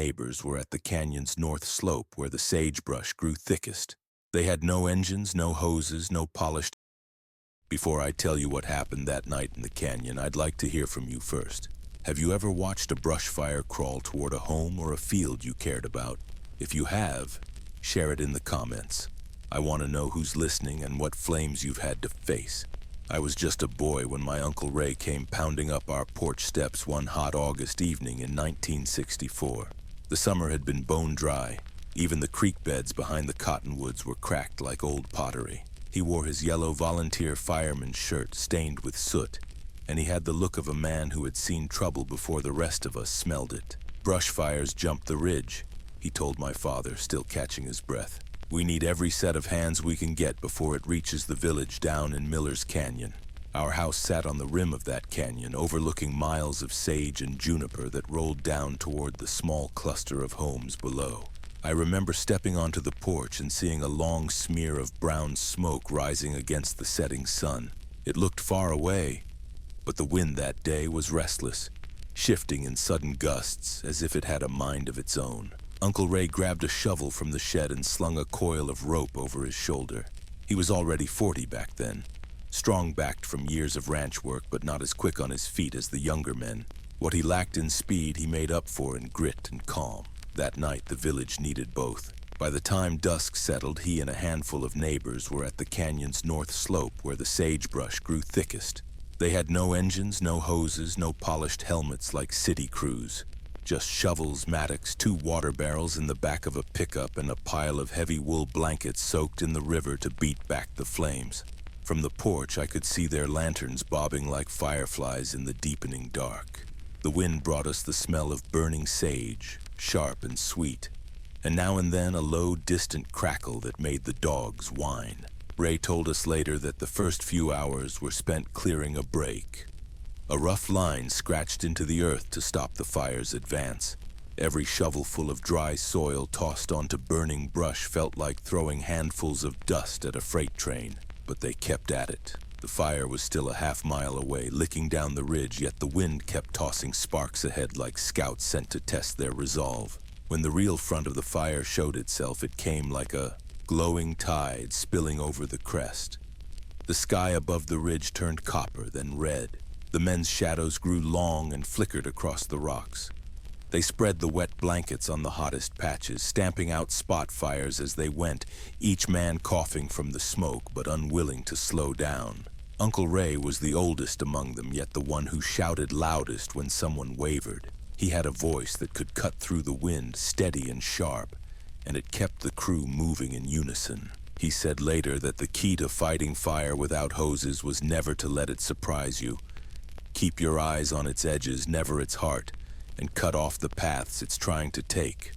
neighbors were at the canyon's north slope where the sagebrush grew thickest. They had no engines, no hoses, no polished. Before I tell you what happened that night in the canyon, I'd like to hear from you first. Have you ever watched a brush fire crawl toward a home or a field you cared about? If you have, share it in the comments. I want to know who's listening and what flames you've had to face. I was just a boy when my Uncle Ray came pounding up our porch steps one hot August evening in 1964. The summer had been bone dry. Even the creek beds behind the cottonwoods were cracked like old pottery. He wore his yellow volunteer fireman's shirt stained with soot, and he had the look of a man who had seen trouble before the rest of us smelled it. Brush fires jumped the ridge, he told my father, still catching his breath. We need every set of hands we can get before it reaches the village down in Miller's Canyon. Our house sat on the rim of that canyon, overlooking miles of sage and juniper that rolled down toward the small cluster of homes below. I remember stepping onto the porch and seeing a long smear of brown smoke rising against the setting sun. It looked far away, but the wind that day was restless, shifting in sudden gusts as if it had a mind of its own. Uncle Ray grabbed a shovel from the shed and slung a coil of rope over his shoulder. He was already 40 back then, strong-backed from years of ranch work, but not as quick on his feet as the younger men. What he lacked in speed, he made up for in grit and calm. That night, the village needed both. By the time dusk settled, he and a handful of neighbors were at the canyon's north slope where the sagebrush grew thickest. They had no engines, no hoses, no polished helmets like city crews. Just shovels, mattocks, 2 water barrels in the back of a pickup, and a pile of heavy wool blankets soaked in the river to beat back the flames. From the porch, I could see their lanterns bobbing like fireflies in the deepening dark. The wind brought us the smell of burning sage, sharp and sweet, and now and then a low, distant crackle that made the dogs whine. Ray told us later that the first few hours were spent clearing a break. A rough line scratched into the earth to stop the fire's advance. Every shovelful of dry soil tossed onto burning brush felt like throwing handfuls of dust at a freight train, but they kept at it. The fire was still a half-mile away, licking down the ridge, yet the wind kept tossing sparks ahead like scouts sent to test their resolve. When the real front of the fire showed itself, it came like a glowing tide spilling over the crest. The sky above the ridge turned copper, then red. The men's shadows grew long and flickered across the rocks. They spread the wet blankets on the hottest patches, stamping out spot fires as they went, each man coughing from the smoke but unwilling to slow down. Uncle Ray was the oldest among them, yet the one who shouted loudest when someone wavered. He had a voice that could cut through the wind, steady and sharp, and it kept the crew moving in unison. He said later that the key to fighting fire without hoses was never to let it surprise you. Keep your eyes on its edges, never its heart, and cut off the paths it's trying to take.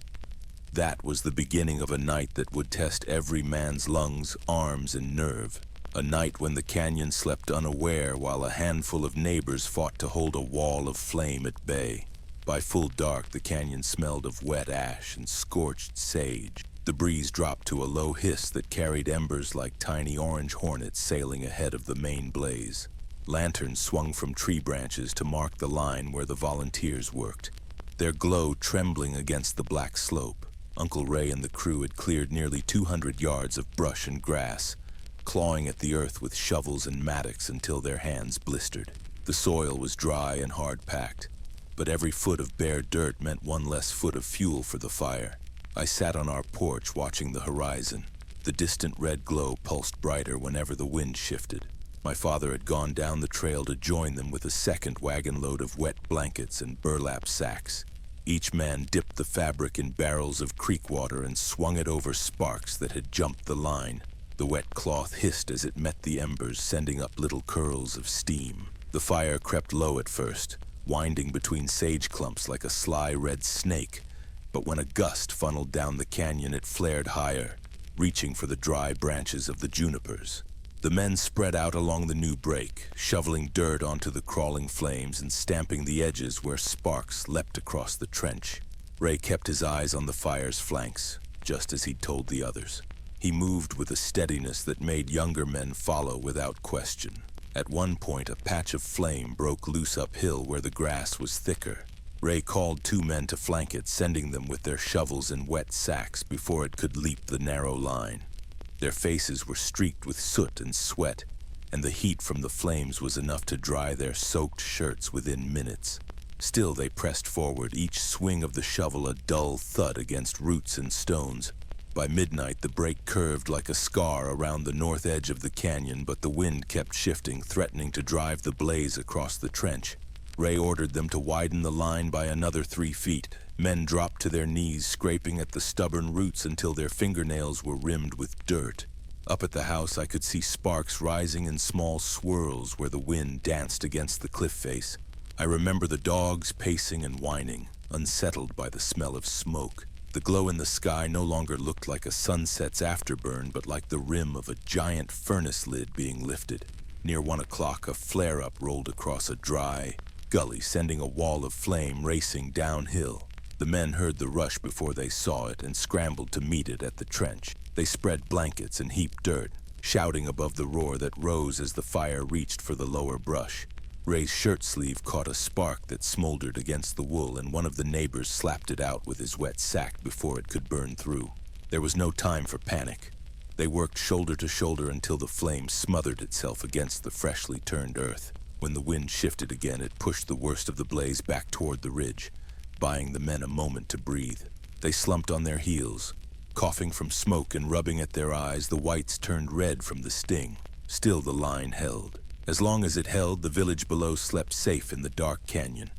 That was the beginning of a night that would test every man's lungs, arms, and nerve. A night when the canyon slept unaware while a handful of neighbors fought to hold a wall of flame at bay. By full dark, the canyon smelled of wet ash and scorched sage. The breeze dropped to a low hiss that carried embers like tiny orange hornets sailing ahead of the main blaze. Lanterns swung from tree branches to mark the line where the volunteers worked, their glow trembling against the black slope. Uncle Ray and the crew had cleared nearly 200 yards of brush and grass, clawing at the earth with shovels and mattocks until their hands blistered. The soil was dry and hard-packed, but every foot of bare dirt meant one less foot of fuel for the fire. I sat on our porch watching the horizon. The distant red glow pulsed brighter whenever the wind shifted. My father had gone down the trail to join them with a second wagon load of wet blankets and burlap sacks. Each man dipped the fabric in barrels of creek water and swung it over sparks that had jumped the line. The wet cloth hissed as it met the embers, sending up little curls of steam. The fire crept low at first, winding between sage clumps like a sly red snake, but when a gust funneled down the canyon, it flared higher, reaching for the dry branches of the junipers. The men spread out along the new break, shoveling dirt onto the crawling flames and stamping the edges where sparks leapt across the trench. Ray kept his eyes on the fire's flanks, just as he'd told the others. He moved with a steadiness that made younger men follow without question. At one point, a patch of flame broke loose uphill where the grass was thicker. Ray called 2 men to flank it, sending them with their shovels and wet sacks before it could leap the narrow line. Their faces were streaked with soot and sweat, and the heat from the flames was enough to dry their soaked shirts within minutes. Still they pressed forward, each swing of the shovel a dull thud against roots and stones. By midnight, the break curved like a scar around the north edge of the canyon, but the wind kept shifting, threatening to drive the blaze across the trench. Ray ordered them to widen the line by another 3 feet. Men dropped to their knees, scraping at the stubborn roots until their fingernails were rimmed with dirt. Up at the house, I could see sparks rising in small swirls where the wind danced against the cliff face. I remember the dogs pacing and whining, unsettled by the smell of smoke. The glow in the sky no longer looked like a sunset's afterburn, but like the rim of a giant furnace lid being lifted. Near 1 o'clock, a flare-up rolled across a dry gully, sending a wall of flame racing downhill. The men heard the rush before they saw it and scrambled to meet it at the trench. They spread blankets and heaped dirt, shouting above the roar that rose as the fire reached for the lower brush. Ray's shirt sleeve caught a spark that smoldered against the wool, and one of the neighbors slapped it out with his wet sack before it could burn through. There was no time for panic. They worked shoulder to shoulder until the flame smothered itself against the freshly turned earth. When the wind shifted again, it pushed the worst of the blaze back toward the ridge, buying the men a moment to breathe. They slumped on their heels, coughing from smoke and rubbing at their eyes. The whites turned red from the sting. Still the line held. As long as it held, the village below slept safe in the dark canyon.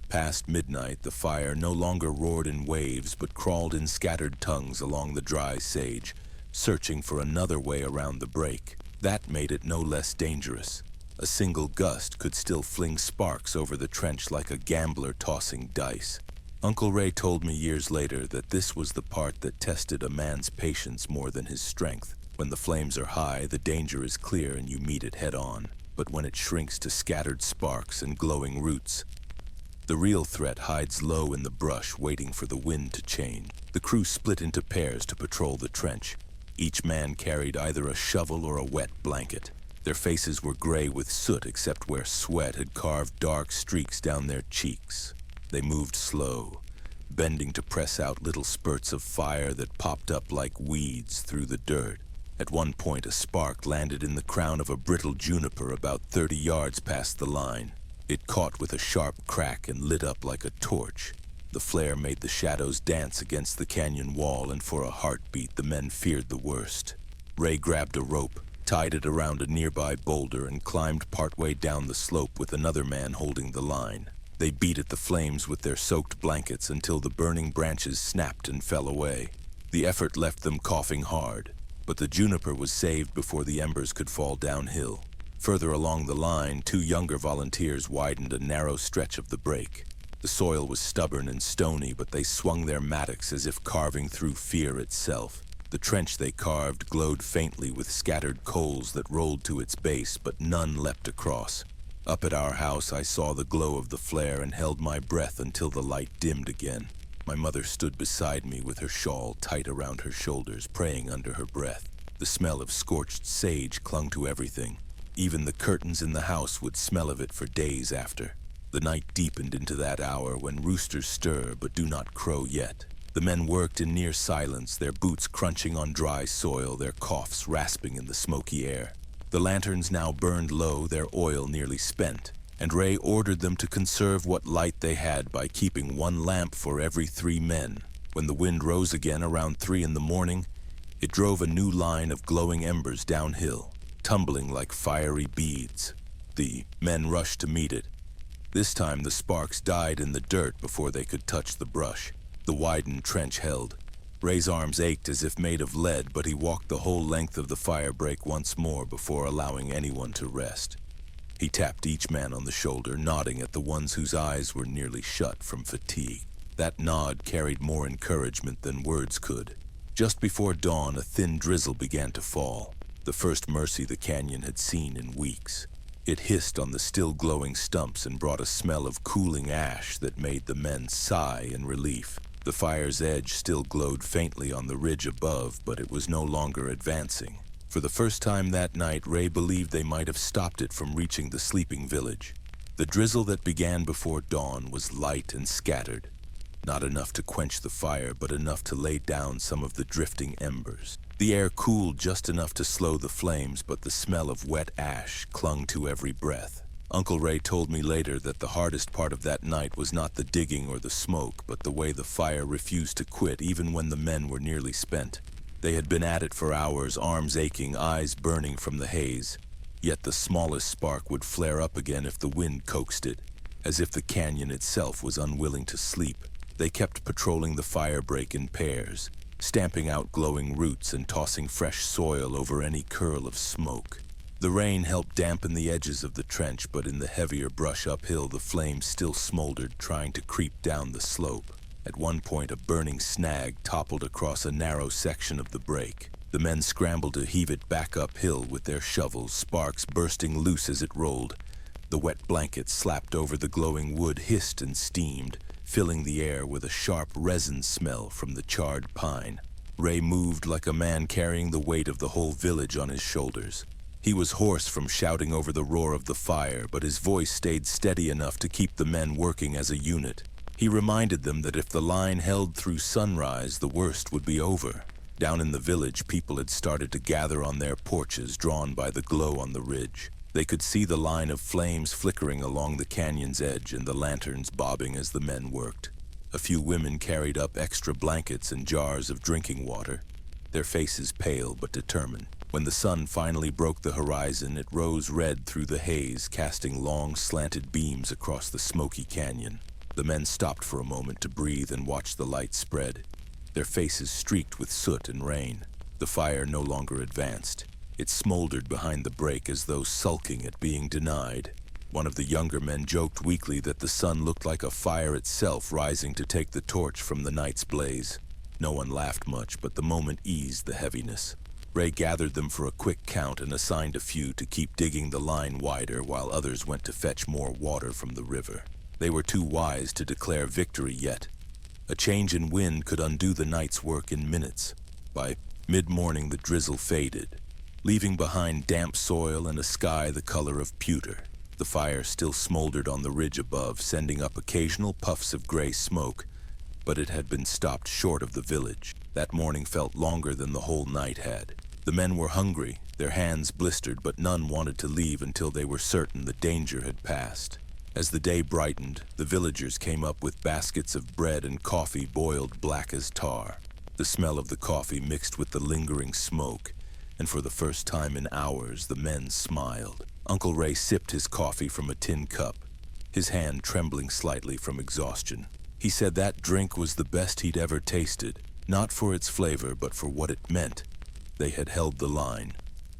Past midnight, the fire no longer roared in waves, but crawled in scattered tongues along the dry sage, searching for another way around the break. That made it no less dangerous. A single gust could still fling sparks over the trench like a gambler tossing dice. Uncle Ray told me years later that this was the part that tested a man's patience more than his strength. When the flames are high, the danger is clear and you meet it head on. But when it shrinks to scattered sparks and glowing roots, the real threat hides low in the brush, waiting for the wind to change. The crew split into pairs to patrol the trench. Each man carried either a shovel or a wet blanket. Their faces were gray with soot except where sweat had carved dark streaks down their cheeks. They moved slow, bending to press out little spurts of fire that popped up like weeds through the dirt. At one point, a spark landed in the crown of a brittle juniper about 30 yards past the line. It caught with a sharp crack and lit up like a torch. The flare made the shadows dance against the canyon wall, and for a heartbeat, the men feared the worst. Ray grabbed a rope, tied it around a nearby boulder, and climbed partway down the slope with another man holding the line. They beat at the flames with their soaked blankets until the burning branches snapped and fell away. The effort left them coughing hard, but the juniper was saved before the embers could fall downhill. Further along the line, 2 younger volunteers widened a narrow stretch of the break. The soil was stubborn and stony, but they swung their mattocks as if carving through fear itself. The trench they carved glowed faintly with scattered coals that rolled to its base, but none leapt across. Up at our house, I saw the glow of the flare and held my breath until the light dimmed again. My mother stood beside me with her shawl tight around her shoulders, praying under her breath. The smell of scorched sage clung to everything. Even the curtains in the house would smell of it for days after. The night deepened into that hour when roosters stir but do not crow yet. The men worked in near silence, their boots crunching on dry soil, their coughs rasping in the smoky air. The lanterns now burned low, their oil nearly spent, and Ray ordered them to conserve what light they had by keeping 1 lamp for every 3 men. When the wind rose again around 3 in the morning, it drove a new line of glowing embers downhill, tumbling like fiery beads. The men rushed to meet it. This time the sparks died in the dirt before they could touch the brush. The widened trench held. Ray's arms ached as if made of lead, but he walked the whole length of the firebreak once more before allowing anyone to rest. He tapped each man on the shoulder, nodding at the ones whose eyes were nearly shut from fatigue. That nod carried more encouragement than words could. Just before dawn, a thin drizzle began to fall, the first mercy the canyon had seen in weeks. It hissed on the still glowing stumps and brought a smell of cooling ash that made the men sigh in relief. The fire's edge still glowed faintly on the ridge above, but it was no longer advancing. For the first time that night, Ray believed they might have stopped it from reaching the sleeping village. The drizzle that began before dawn was light and scattered, not enough to quench the fire, but enough to lay down some of the drifting embers. The air cooled just enough to slow the flames, but the smell of wet ash clung to every breath. Uncle Ray told me later that the hardest part of that night was not the digging or the smoke, but the way the fire refused to quit even when the men were nearly spent. They had been at it for hours, arms aching, eyes burning from the haze. Yet the smallest spark would flare up again if the wind coaxed it, as if the canyon itself was unwilling to sleep. They kept patrolling the Firebreak in pairs, stamping out glowing roots and tossing fresh soil over any curl of smoke. The rain helped dampen the edges of the trench, but in the heavier brush uphill, the flames still smoldered, trying to creep down the slope. At one point, a burning snag toppled across a narrow section of the break. The men scrambled to heave it back uphill with their shovels, sparks bursting loose as it rolled. The wet blankets slapped over the glowing wood hissed and steamed, filling the air with a sharp resin smell from the charred pine. Ray moved like a man carrying the weight of the whole village on his shoulders. He was hoarse from shouting over the roar of the fire, but his voice stayed steady enough to keep the men working as a unit. He reminded them that if the line held through sunrise, the worst would be over. Down in the village, people had started to gather on their porches, drawn by the glow on the ridge. They could see the line of flames flickering along the canyon's edge and the lanterns bobbing as the men worked. A few women carried up extra blankets and jars of drinking water, their faces pale but determined. When the sun finally broke the horizon, it rose red through the haze, casting long, slanted beams across the smoky canyon. The men stopped for a moment to breathe and watch the light spread, their faces streaked with soot and rain. The fire no longer advanced. It smoldered behind the break as though sulking at being denied. One of the younger men joked weakly that the sun looked like a fire itself rising to take the torch from the night's blaze. No one laughed much, but the moment eased the heaviness. Ray gathered them for a quick count and assigned a few to keep digging the line wider while others went to fetch more water from the river. They were too wise to declare victory yet. A change in wind could undo the night's work in minutes. By mid-morning, the drizzle faded, leaving behind damp soil and a sky the color of pewter. The fire still smoldered on the ridge above, sending up occasional puffs of gray smoke, but it had been stopped short of the village. That morning felt longer than the whole night had. The men were hungry, their hands blistered, but none wanted to leave until they were certain the danger had passed. As the day brightened, the villagers came up with baskets of bread and coffee boiled black as tar. The smell of the coffee mixed with the lingering smoke, and for the first time in hours, the men smiled. Uncle Ray sipped his coffee from a tin cup, his hand trembling slightly from exhaustion. He said that drink was the best he'd ever tasted, not for its flavor, but for what it meant. They had held the line.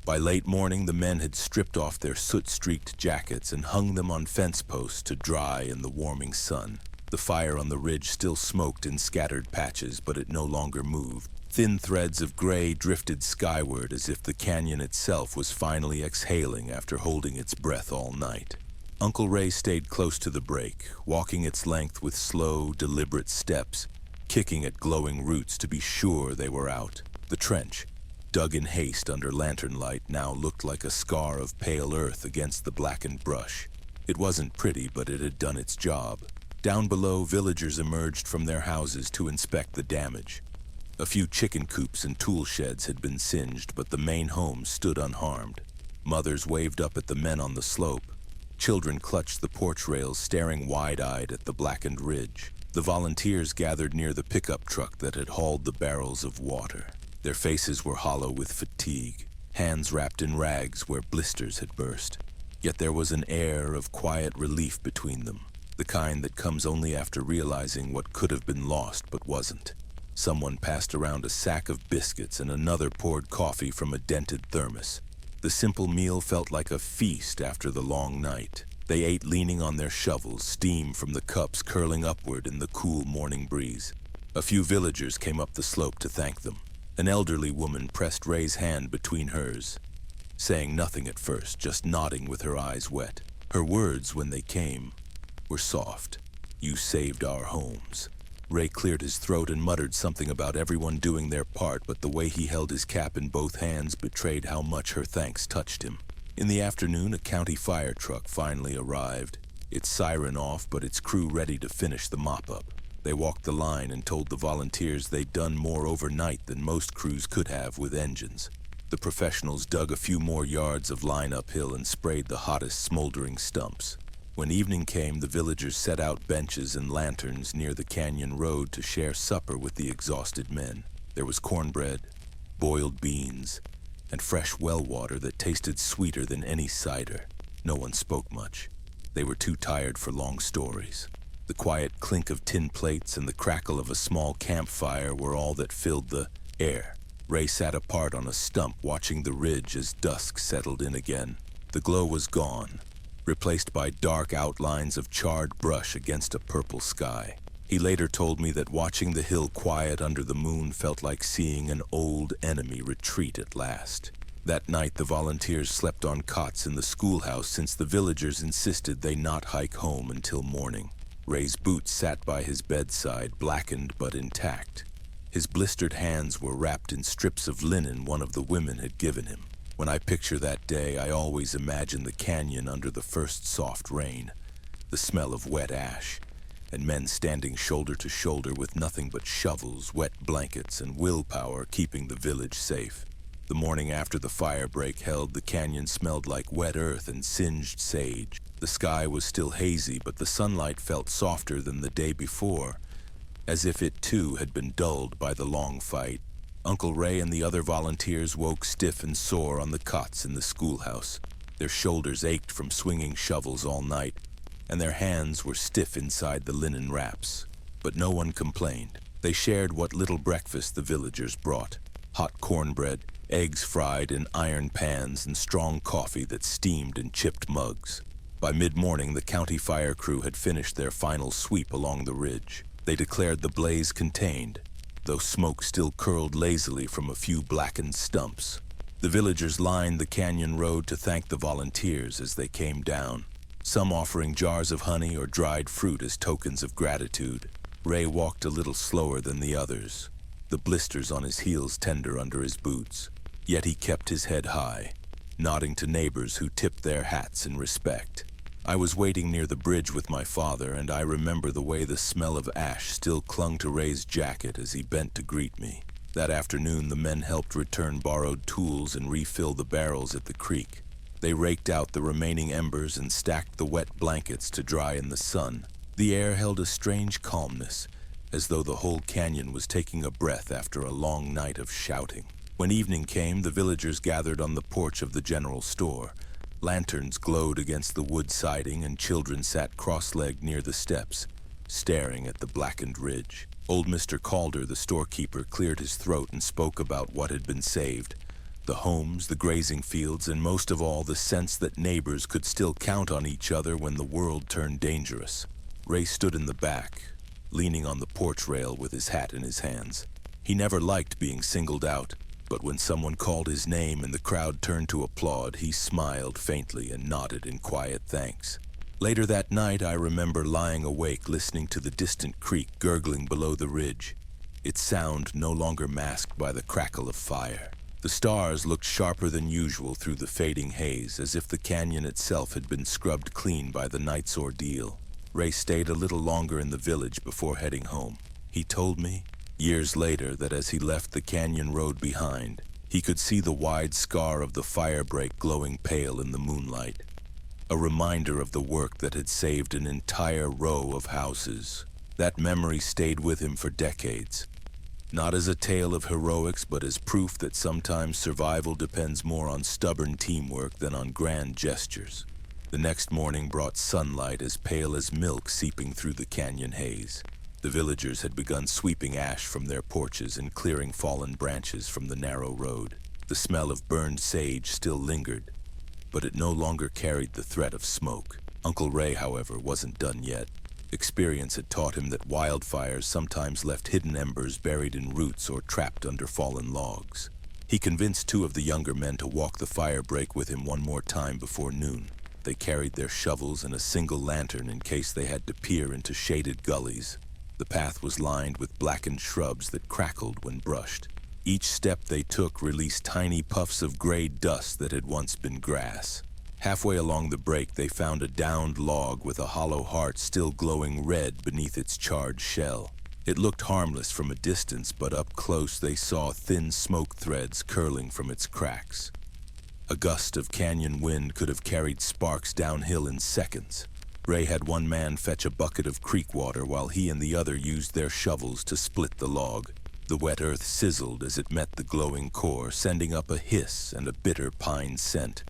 By late morning, the men had stripped off their soot-streaked jackets and hung them on fence posts to dry in the warming sun. The fire on the ridge still smoked in scattered patches, but it no longer moved. Thin threads of gray drifted skyward as if the canyon itself was finally exhaling after holding its breath all night. Uncle Ray stayed close to the break, walking its length with slow, deliberate steps, kicking at glowing roots to be sure they were out. The trench, dug in haste under lantern light, now looked like a scar of pale earth against the blackened brush. It wasn't pretty, but it had done its job. Down below, villagers emerged from their houses to inspect the damage. A few chicken coops and tool sheds had been singed, but the main home stood unharmed. Mothers waved up at the men on the slope. Children clutched the porch rails, staring wide-eyed at the blackened ridge. The volunteers gathered near the pickup truck that had hauled the barrels of water. Their faces were hollow with fatigue, hands wrapped in rags where blisters had burst. Yet there was an air of quiet relief between them, the kind that comes only after realizing what could have been lost but wasn't. Someone passed around a sack of biscuits and another poured coffee from a dented thermos. The simple meal felt like a feast after the long night. They ate leaning on their shovels, steam from the cups curling upward in the cool morning breeze. A few villagers came up the slope to thank them. An elderly woman pressed Ray's hand between hers, saying nothing at first, just nodding with her eyes wet. Her words, when they came, were soft. "You saved our homes." Ray cleared his throat and muttered something about everyone doing their part, but the way he held his cap in both hands betrayed how much her thanks touched him. In the afternoon, a county fire truck finally arrived. its siren off but its crew ready to finish the mop-up. They walked the line and told the volunteers they'd done more overnight than most crews could have with engines. The professionals dug a few more yards of line uphill and sprayed the hottest smoldering stumps. When evening came, the villagers set out benches and lanterns near the canyon road to share supper with the exhausted men. There was cornbread, boiled beans, and fresh well water that tasted sweeter than any cider. No one spoke much. They were too tired for long stories. The quiet clink of tin plates and the crackle of a small campfire were all that filled the air. Ray sat apart on a stump watching the ridge as dusk settled in again. The glow was gone, replaced by dark outlines of charred brush against a purple sky. He later told me that watching the hill quiet under the moon felt like seeing an old enemy retreat at last. That night, the volunteers slept on cots in the schoolhouse since the villagers insisted they not hike home until morning. Ray's boots sat by his bedside, blackened but intact. His blistered hands were wrapped in strips of linen one of the women had given him. When I picture that day, I always imagine the canyon under the first soft rain, the smell of wet ash, and men standing shoulder to shoulder with nothing but shovels, wet blankets, and willpower keeping the village safe. The morning after the firebreak held, the canyon smelled like wet earth and singed sage. The sky was still hazy, but the sunlight felt softer than the day before, as if it too had been dulled by the long fight. Uncle Ray and the other volunteers woke stiff and sore on the cots in the schoolhouse. Their shoulders ached from swinging shovels all night, and their hands were stiff inside the linen wraps. But no one complained. They shared what little breakfast the villagers brought: hot cornbread, eggs fried in iron pans, and strong coffee that steamed in chipped mugs. By mid-morning, the county fire crew had finished their final sweep along the ridge. They declared the blaze contained, though smoke still curled lazily from a few blackened stumps. The villagers lined the canyon road to thank the volunteers as they came down, some offering jars of honey or dried fruit as tokens of gratitude. Ray walked a little slower than the others, the blisters on his heels tender under his boots. Yet he kept his head high, nodding to neighbors who tipped their hats in respect. I was waiting near the bridge with my father, and I remember the way the smell of ash still clung to Ray's jacket as he bent to greet me. That afternoon, the men helped return borrowed tools and refill the barrels at the creek. They raked out the remaining embers and stacked the wet blankets to dry in the sun. The air held a strange calmness, as though the whole canyon was taking a breath after a long night of shouting. When evening came, the villagers gathered on the porch of the general store. Lanterns glowed against the wood siding, and children sat cross-legged near the steps, staring at the blackened ridge. Old Mr. Calder, the storekeeper, cleared his throat and spoke about what had been saved: the homes, the grazing fields, and most of all, the sense that neighbors could still count on each other when the world turned dangerous. Ray stood in the back, leaning on the porch rail with his hat in his hands. He never liked being singled out, but when someone called his name and the crowd turned to applaud, he smiled faintly and nodded in quiet thanks. Later that night, I remember lying awake listening to the distant creek gurgling below the ridge, its sound no longer masked by the crackle of fire. The stars looked sharper than usual through the fading haze, as if the canyon itself had been scrubbed clean by the night's ordeal. Ray stayed a little longer in the village before heading home. He told me, years later, that as he left the canyon road behind, he could see the wide scar of the firebreak glowing pale in the moonlight, a reminder of the work that had saved an entire row of houses. That memory stayed with him for decades, not as a tale of heroics, but as proof that sometimes survival depends more on stubborn teamwork than on grand gestures. The next morning brought sunlight as pale as milk seeping through the canyon haze. The villagers had begun sweeping ash from their porches and clearing fallen branches from the narrow road. The smell of burned sage still lingered, but it no longer carried the threat of smoke. Uncle Ray, however, wasn't done yet. Experience had taught him that wildfires sometimes left hidden embers buried in roots or trapped under fallen logs. He convinced two of the younger men to walk the firebreak with him one more time before noon. They carried their shovels and a single lantern in case they had to peer into shaded gullies. The path was lined with blackened shrubs that crackled when brushed. Each step they took released tiny puffs of gray dust that had once been grass. Halfway along the break, they found a downed log with a hollow heart still glowing red beneath its charred shell. It looked harmless from a distance, but up close they saw thin smoke threads curling from its cracks. A gust of canyon wind could have carried sparks downhill in seconds. Ray had one man fetch a bucket of creek water while he and the other used their shovels to split the log. The wet earth sizzled as it met the glowing core, sending up a hiss and a bitter pine scent.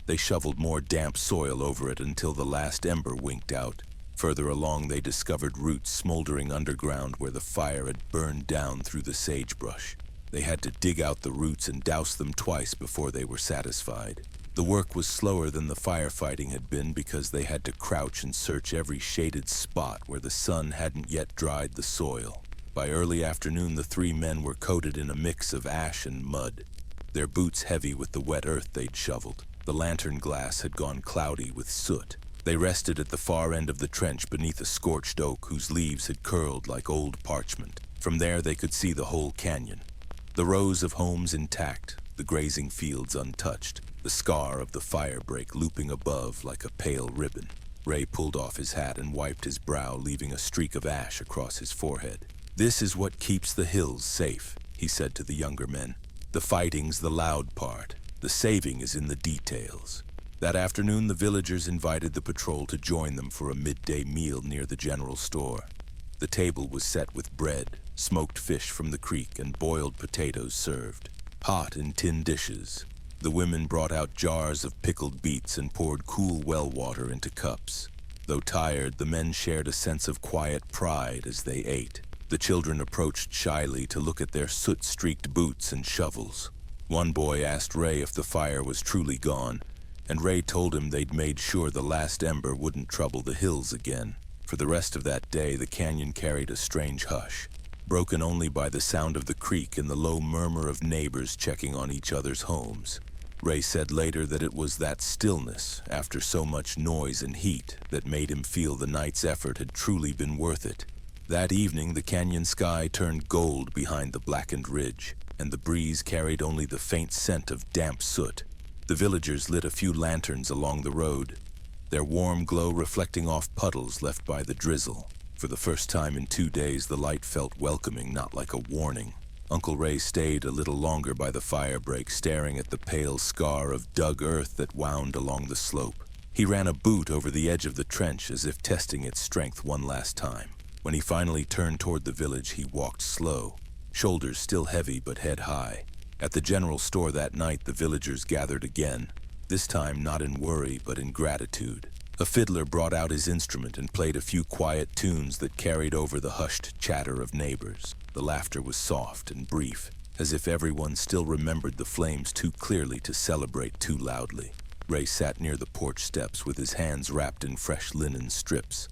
They shoveled more damp soil over it until the last ember winked out. Further along, they discovered roots smoldering underground where the fire had burned down through the sagebrush. They had to dig out the roots and douse them twice before they were satisfied. The work was slower than the firefighting had been because they had to crouch and search every shaded spot where the sun hadn't yet dried the soil. By early afternoon, the three men were coated in a mix of ash and mud, their boots heavy with the wet earth they'd shoveled. The lantern glass had gone cloudy with soot. They rested at the far end of the trench beneath a scorched oak whose leaves had curled like old parchment. From there they could see the whole canyon. The rows of homes intact, the grazing fields untouched, the scar of the firebreak looping above like a pale ribbon. Ray pulled off his hat and wiped his brow, leaving a streak of ash across his forehead. "This is what keeps the hills safe," he said to the younger men. "The fighting's the loud part. The saving is in the details." That afternoon, the villagers invited the patrol to join them for a midday meal near the general store. The table was set with bread, smoked fish from the creek, and boiled potatoes served, hot in tin dishes. The women brought out jars of pickled beets and poured cool well water into cups. Though tired, the men shared a sense of quiet pride as they ate. The children approached shyly to look at their soot-streaked boots and shovels. One boy asked Ray if the fire was truly gone, and Ray told him they'd made sure the last ember wouldn't trouble the hills again. For the rest of that day, the canyon carried a strange hush, broken only by the sound of the creek and the low murmur of neighbors checking on each other's homes. Ray said later that it was that stillness, after so much noise and heat, that made him feel the night's effort had truly been worth it. That evening, the canyon sky turned gold behind the blackened ridge, and the breeze carried only the faint scent of damp soot. The villagers lit a few lanterns along the road, their warm glow reflecting off puddles left by the drizzle. For the first time in 2 days, the light felt welcoming, not like a warning. Uncle Ray stayed a little longer by the firebreak, staring at the pale scar of dug earth that wound along the slope. He ran a boot over the edge of the trench as if testing its strength one last time. When he finally turned toward the village, he walked slow, shoulders still heavy but head high. At the general store that night, the villagers gathered again, this time not in worry but in gratitude. A fiddler brought out his instrument and played a few quiet tunes that carried over the hushed chatter of neighbors. The laughter was soft and brief, as if everyone still remembered the flames too clearly to celebrate too loudly. Ray sat near the porch steps with his hands wrapped in fresh linen strips.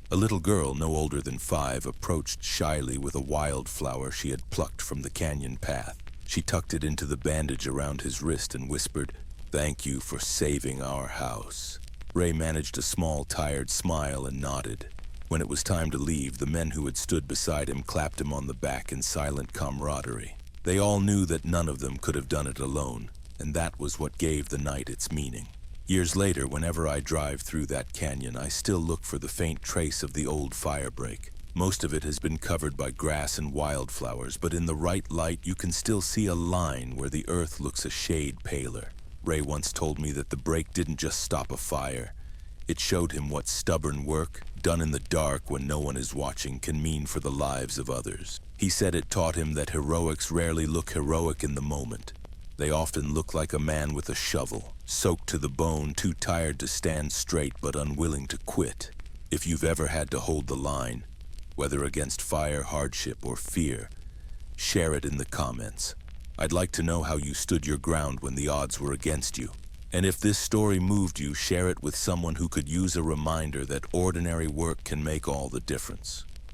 A little girl, no older than 5, approached shyly with a wildflower she had plucked from the canyon path. She tucked it into the bandage around his wrist and whispered, "Thank you for saving our house." Ray managed a small, tired smile and nodded. When it was time to leave, the men who had stood beside him clapped him on the back in silent camaraderie. They all knew that none of them could have done it alone, and that was what gave the night its meaning. Years later, whenever I drive through that canyon, I still look for the faint trace of the old firebreak. Most of it has been covered by grass and wildflowers, but in the right light you can still see a line where the earth looks a shade paler. Ray once told me that the break didn't just stop a fire. It showed him what stubborn work, done in the dark when no one is watching, can mean for the lives of others. He said it taught him that heroics rarely look heroic in the moment. They often look like a man with a shovel, soaked to the bone, too tired to stand straight but unwilling to quit. If you've ever had to hold the line, whether against fire, hardship, or fear, share it in the comments. I'd like to know how you stood your ground when the odds were against you. And if this story moved you, share it with someone who could use a reminder that ordinary work can make all the difference.